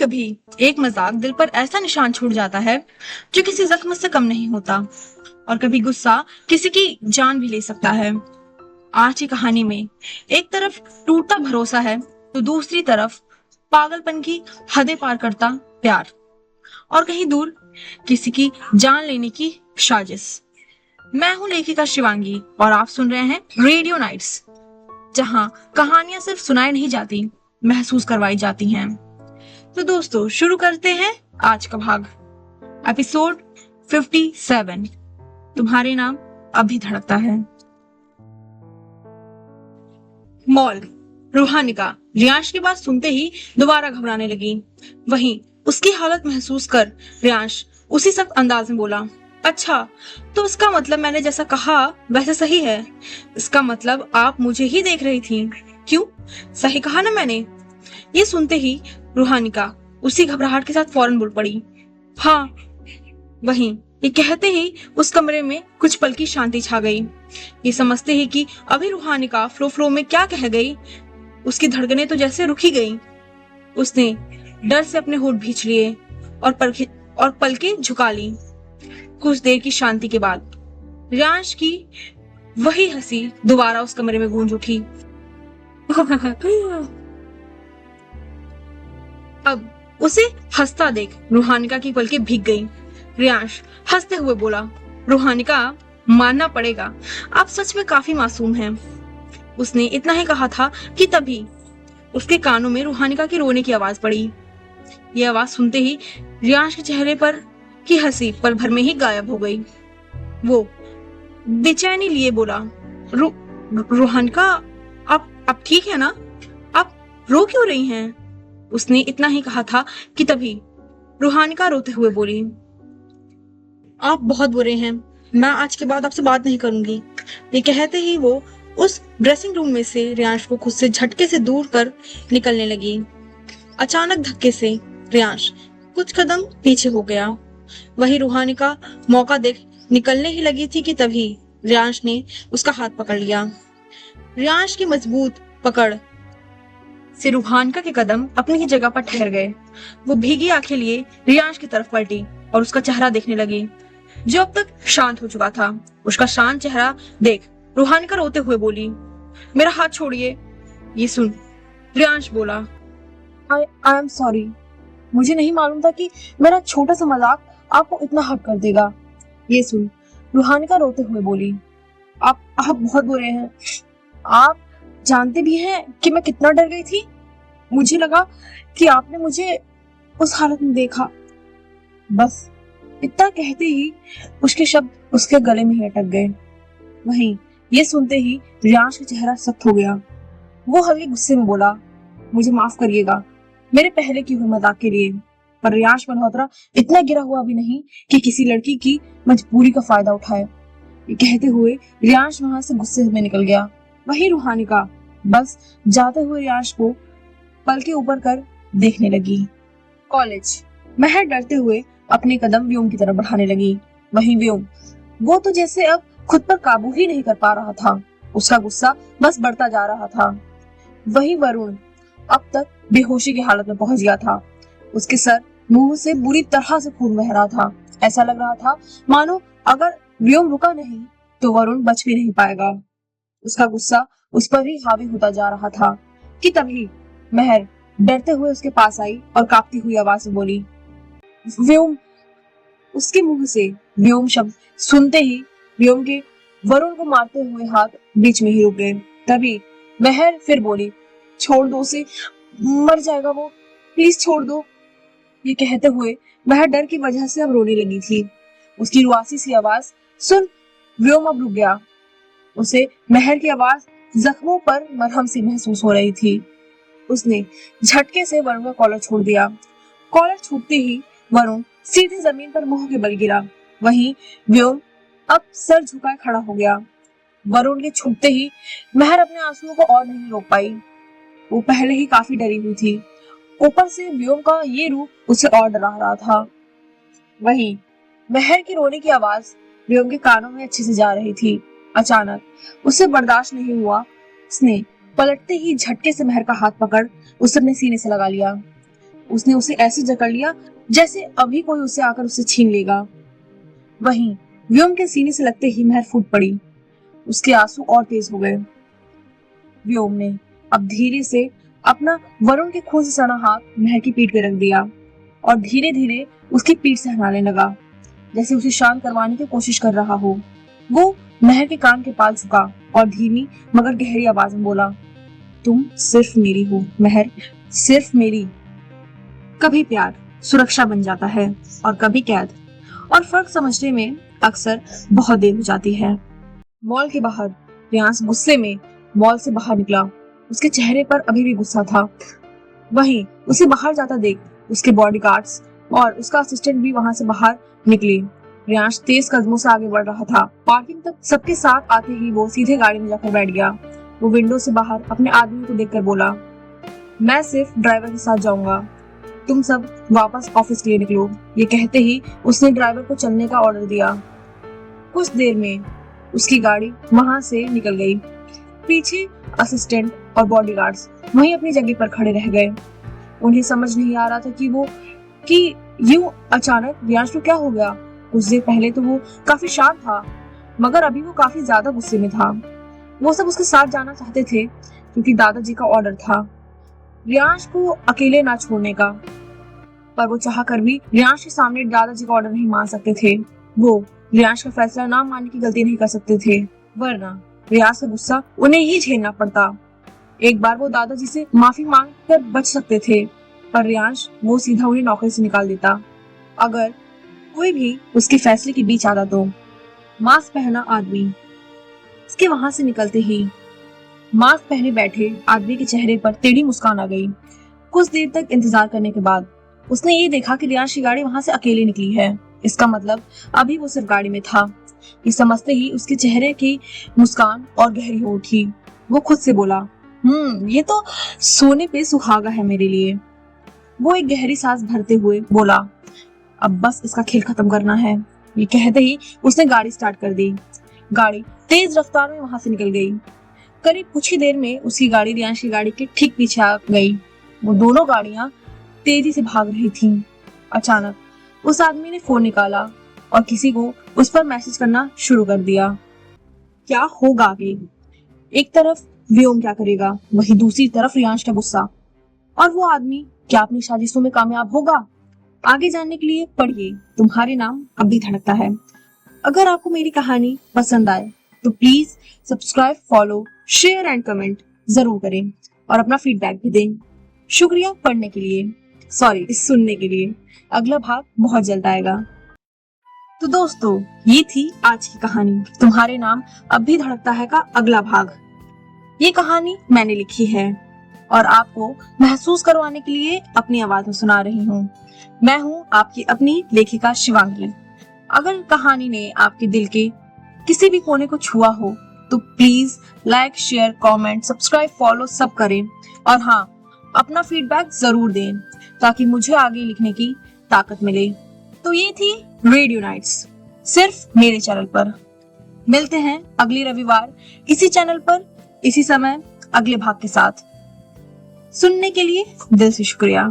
कभी एक मजाक दिल पर ऐसा निशान छोड़ जाता है जो किसी जख्म से कम नहीं होता, और कभी गुस्सा किसी की जान भी ले सकता है। आज की कहानी में एक तरफ टूटता भरोसा है, तो दूसरी तरफ पागलपन की हदें पार करता प्यार, और कहीं दूर किसी की जान लेने की साजिश। मैं हूं लेखिका शिवांगी और आप सुन रहे हैं रेडियो नाइट्स, जहां कहानियां सिर्फ सुनाई नहीं जाती, महसूस करवाई जाती हैं। तो दोस्तों, शुरू करते हैं आज का भाग, एपिसोड 57। तुम्हारे नाम अभी धड़कता है। मॉल। रूहानिका रियांश की बात सुनते ही दोबारा घबराने लगी। वहीं उसकी हालत महसूस कर रियांश उसी सख्त अंदाज में बोला, अच्छा, तो इसका मतलब मैंने जैसा कहा वैसे सही है। इसका मतलब आप मुझे ही देख रही थी। क्यों, सही कहा ना मैंने? ये सुनते ही रूहानिका उसी घबराहट के साथ फौरन बोल पड़ी, हाँ। वहीं ये कहते ही उस कमरे में कुछ पल की शांति छा गई। ये समझते ही कि अभी रूहानिका फ्लो में क्या कह गई, उसकी धड़कनें तो जैसे रुकी गई। उसने डर से अपने होंठ भींच लिए और पलकें झुका ली। कुछ देर की शांति के बाद रियांश की वही हंसी दोबारा उस कमरे में गूंज उठी। अब उसे हंसता देख रूहानिका की पलकें भीग गई। रियांश हंसते हुए बोला, रूहानिका, मानना पड़ेगा, आप सच में काफी मासूम हैं। उसने इतना ही कहा था कि तभी उसके कानों में रूहानिका की रोने की आवाज पड़ी। ये आवाज सुनते ही रियांश के चेहरे पर की हंसी पल भर में ही गायब हो गई। वो बेचैनी लिए बोला, रूहानिका, आप ठीक है ना? आप रो क्यों रही हैं? उसने इतना ही कहा था कि तभी रूहानिका रोते हुए बोली, आप बहुत बुरे हैं, मैं आज के बाद आपसे बात नहीं करूंगी। ये कहते ही वो उस ड्रेसिंग रूम में से रियांश को खुद से झटके से दूर कर निकलने लगी। अचानक धक्के से रियांश कुछ कदम पीछे हो गया। वही रूहानिका मौका देख निकलने ही लगी थी कि तभी रियांश ने उसका हाथ पकड़ लिया। रियांश की मजबूत पकड़ से रूहानिका के कदम अपनी ही जगह पर ठहर गए। वो भीगी आंखें लिए रियांश की तरफ पलटी और उसका चेहरा देखने लगी, जो अब तक शांत हो चुका था। उसका शांत चेहरा देख रूहानिका रोते हुए बोली, मेरा हाथ छोड़िए। ये सुन रियांश बोला, आई एम सॉरी, मुझे नहीं मालूम था कि मेरा छोटा सा मजाक आपको इतना हर्ट कर देगा। ये सुन रूहानिका रोते हुए बोली, आप बहुत बुरे हैं। आप जानते भी हैं कि मैं कितना डर गई थी। मुझे लगा कि आपने मुझे उस हालत में देखा। बस इतना कहते ही उसके शब्द उसके गले में ही अटक गए। वहीं ये सुनते ही रियांश का चेहरा सख्त हो गया। वो हल्के गुस्से में बोला, मुझे माफ करिएगा मेरे पहले की हुई मजाक के लिए। पर रियांश मल्होत्रा इतना गिरा हुआ भी नहीं कि किसी लड़की की मजबूरी का फायदा उठाए। ये कहते हुए रियांश वहां से गुस्से में निकल गया। वही रूहानिका बस जाते हुए रियांश को पल के ऊपर कर देखने लगी। कॉलेज। महर डरते हुए अपने कदम व्योम की तरफ बढ़ाने लगी। वहीं व्योम, वो तो जैसे अब खुद पर काबू ही नहीं कर पा रहा था। उसका गुस्सा बस बढ़ता जा रहा था। वहीं वरुण अब तक बेहोशी की हालत में पहुंच गया था। उसके सर मुंह से बुरी तरह से खून बह रहा था। ऐसा लग रहा था मानो अगर व्योम रुका नहीं तो वरुण बच भी नहीं पाएगा। उसका गुस्सा उस पर ही हावी होता जा रहा था कि तभी महर डरते हुए उसके पास आई और कांपती हुई आवाज में बोली, व्योम। उसके मुंह से व्योम शब्द सुनते ही व्योम के वरुण को मारते हुए हाथ बीच में ही रुक गए। तभी महर फिर बोली, छोड़ दो उसे, मर जाएगा वो, प्लीज छोड़ दो। ये कहते हुए महर डर की वजह से अब रोने लगी थी। उसकी रुआसी सी आवाज सुन व्योम अब रुक गया। उसे महर की आवाज जख्मों पर मरहम सी महसूस हो रही थी। उसने झटके से वरुण का कॉलर छोड़ दिया। कॉलर छूटते ही वरुण सीधे जमीन पर मुंह के बल गिरा। वहीं व्योम अब सर झुकाए खड़ा हो गया। वरुण के छूटते ही महर अपने आंसुओं को और नहीं रोक पाई। वो पहले ही काफी डरी हुई थी, ऊपर से व्योम का ये रूप उसे और डरा रहा था। वहीं महर की रोने की आवाज व्योम के कानों में अच्छे से जा रही थी। अचानक उसे बर्दाश्त नहीं हुआ। उसने पलटते ही झटके से महर का हाथ पकड़ उसे अपने सीने से लगा लिया। उसने उसे ऐसे जकड़ लिया जैसे अभी कोई उसे आकर उसे छीन लेगा। वहीं व्योम के सीने से लगते ही महर फूट पड़ी। उसके आंसू और तेज हो गए। व्योम ने अब धीरे से अपना वरुण के खून से सना हाथ महर की पीठ पे रख दिया और धीरे धीरे उसकी पीठ से हिलाने लगा, जैसे उसे शांत करवाने की कोशिश कर रहा हो। वो महर के कान के पास झुका और धीमी मगर गहरी आवाज में बोला, तुम सिर्फ मेरी हो महर, सिर्फ मेरी। कभी प्यार सुरक्षा बन जाता है और कभी कैद, और फर्क समझने में अक्सर बहुत देर हो जाती है। मॉल के बाहर रियांश गुस्से में मॉल से बाहर निकला। उसके चेहरे पर अभी भी गुस्सा था। वहीं उसे बाहर जाता देख उसके बॉडीगार्ड्स और उसका असिस्टेंट भी वहां से बाहर निकले। रियांश तेज कदमों से आगे बढ़ रहा था। पार्किंग तक सबके साथ आते ही वो सीधे गाड़ी में जाकर बैठ गया। वो विंडो से बाहर अपने आदमी को देखकर बोला, मैं सिर्फ ड्राइवर के साथ जाऊंगा, तुम सब वापस ऑफिस के लिए निकलो। ये कहते ही उसने ड्राइवर को चलने का ऑर्डर दिया। कुछ देर में उसकी गाड़ी वहां से निकल गई। पीछे असिस्टेंट और बॉडीगार्ड्स वहीं अपनी जगह पर खड़े रह गए। उन्हें समझ नहीं आ रहा था कि यूं अचानक रियांश को क्या हो गया। कुछ देर पहले तो वो काफी शांत था, मगर अभी वो काफी ज्यादा गुस्से में था। वो सब उसके साथ जाना चाहते थे क्योंकि दादाजी का ऑर्डर था रियांश को अकेले ना छोड़ने का, पर वो चाह कर भी रियांश के सामने दादाजी का ऑर्डर नहीं मान सकते थे। वो रियांश का फैसला ना मानने की गलती नहीं कर सकते थे, वरना रियांश का गुस्सा उन्हें ही झेलना पड़ता। एक बार वो दादाजी से माफी मांग कर बच सकते थे, पर रियांश वो सीधा उन्हें नौकरी से निकाल देता अगर कोई भी उसके फैसले के बीच आता तो। मास्क पहना आदमी उसके वहां से निकलते ही मास्क पहने बैठे आदमी के चेहरे पर टेढ़ी मुस्कान आ गई। कुछ देर तक इंतजार करने के बाद उसने ये देखा कि रियांश की गाड़ी वहां से अकेले निकली है। इसका मतलब अभी वो सिर्फ गाड़ी में था। ये समझते ही उसके चेहरे की मुस्कान और गहरी हो उठी। वो खुद से बोला, ये तो सोने पे सुहागा है मेरे लिए। वो एक गहरी सांस भरते हुए बोला, अब बस इसका खेल खत्म करना है। ये कहते ही उसने गाड़ी स्टार्ट कर दी। गाड़ी तेज रफ्तार में वहां से निकल गई। करीब कुछ ही देर में उसकी गाड़ी रियांश की गाड़ी के ठीक पीछे आ गई। वो दोनों गाड़ियां तेजी से भाग रही थीं। अचानक उस आदमी ने फोन निकाला और किसी को उस पर मैसेज करना शुरू कर दिया। क्या होगा आगे? एक तरफ व्योम क्या करेगा, वहीं दूसरी तरफ रियांश का गुस्सा। और वो आदमी क्या अपनी साजिशों में कामयाब होगा? आगे जानने के लिए पढ़िए तुम्हारे नाम अब भी धड़कता है। अगर आपको मेरी कहानी पसंद आए तो please subscribe, follow, share and comment जरूर करें और अपना फीडबैक भी दें। शुक्रिया पढ़ने के लिए, सुनने के लिए। अगला भाग बहुत जल्द आएगा। तो दोस्तों, ये थी आज की कहानी तुम्हारे नाम अब भी धड़कता है का अगला भाग। ये कहानी मैंने लिखी है और आपको महसूस करवाने के लिए अपनी आवाज में सुना रही हूँ। मैं हूँ आपकी अपनी लेखिका शिवांगी। अगर कहानी ने आपके दिल के किसी भी कोने को छुआ हो तो please like, share, comment, subscribe, follow सब करें और हाँ, अपना फीडबैक जरूर दें ताकि मुझे आगे लिखने की ताकत मिले। तो ये थी रेडियो नाइट्स, सिर्फ मेरे चैनल पर। मिलते हैं अगले रविवार इसी चैनल पर, इसी समय, अगले भाग के साथ। सुनने के लिए दिल से शुक्रिया।